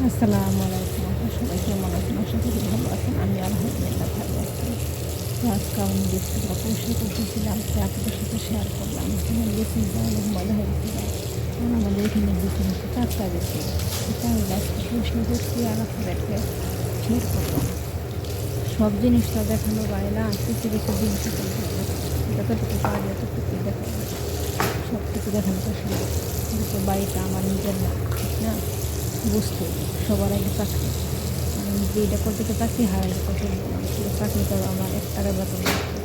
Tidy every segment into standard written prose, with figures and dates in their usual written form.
আসসালামু আলাইকুম। আপনারা সবাই কেমন আছেন? আশা করি ভালো আছেন। আমি আলহামদুলিল্লাহ ভালো আছি। তো আজকে আমি বৃষ্টিটা পরিষ্কার করতেছিলাম, তো আপনাদের সাথে শেয়ার করলাম। আমার বিছানাটা অনেক ময়লা হয়ে গেছিল। আর আমাদের এখানে বিছানাতে ৪ টা বিছানা। তো তাইলে আজকে পরিষ্কার করছি আর আপনাদেরকে শেয়ার করলাম। সব জিনিসটা দেখানো যায় না। কিছু, কিছু জিনিস দেখানো যায়। যতটুকু পারি ততটুকুই দেখানো যায়। সবটুকু দেখানো তো সম্ভব না। যেহেতু বাড়িটা আমার নিজের না, ঠিক না? বুঝতে সবার আগে চাকরি। আমি যেইটা করতে চাকরি হারাইলে তো চলবো না। ঠিক আছে? চাকরি তো আমার ৳১ বেতন লাগবে।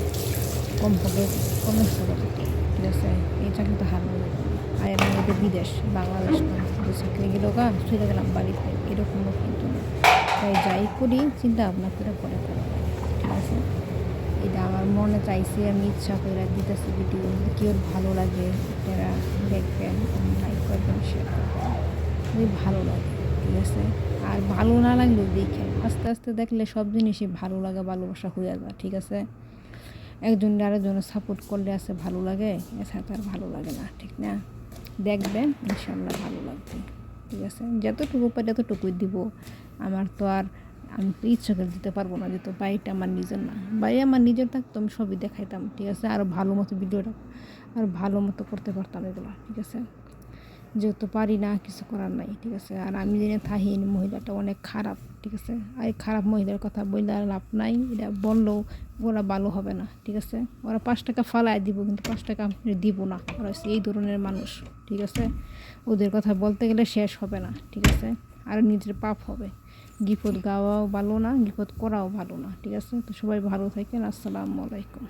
কমপক্ষে ১৫ টাকা বেতন। ঠিক আছে? এই চাকরি তো হারানো যাবে না। আর এর মধ্যে বিদেশ, বাংলাদেশ না। যে চাকরি গেল চলে গেলাম বাড়িতে। এরকমও কিন্তু না। তাই যাই করি চিন্তা ভাবনা করে পরে করা লাগে। ঠিক আছে? এটা আমার মনে চাইছে, আমি ইচ্ছা কইরা দিতেছি ভিডিও। যদি কেউ ভালো লাগে আপনারা দেখবেন, লাইক করবেন, শেয়ার করবেন। যদি ভালো লাগে, ঠিক আছে? আর ভালো না লাগলেও দেখেন। আস্তে, আস্তে দেখলে সব জিনিসই ভালো লাগা, ভালোবাসা হইয়া যায়। ঠিক আছে? একজন আরেকজনের সাপোর্ট করলে আছে ভালো লাগে, এছাড়া তো আর ভালো লাগে না। ঠিক না? দেখবেন ইনশাআল্লাহ ভালো লাগবে। ঠিক আছে? যতটুকু পারি ততটুকুই দিব। আমার তো আর আমি তো ইচ্ছা করে দিতে পারবো না, যেহেতু বাড়িটা আমার নিজের না। বাড়ি আমার নিজের থাকতো আমি সবই দেখাইতাম। ঠিক আছে? আরও ভালো মতো ভিডিওটা আরও ভালো মতো করতে পারতাম এগুলো। ঠিক আছে? যেহেতু পারি না, কিছু করার নাই। ঠিক আছে? আর আমি জেনে থাহিন মহিলাটা অনেক খারাপ। ঠিক আছে? আর এই খারাপ মহিলার কথা বইলে আর লাভ নাই। এটা বললেও ওরা ভালো হবে না। ঠিক আছে? ওরা ৳৫ ফালায় দিব, কিন্তু ৳৫ আমি দিব না। ওরা হচ্ছে এই ধরনের মানুষ। ঠিক আছে? ওদের কথা বলতে গেলে শেষ হবে না। ঠিক আছে? আর নিজের পাপ হবে। গিবত গাওয়াও ভালো না, গিবত করাও ভালো না। ঠিক আছে? তো সবাই ভালো থাকেন। আসসালামু আলাইকুম।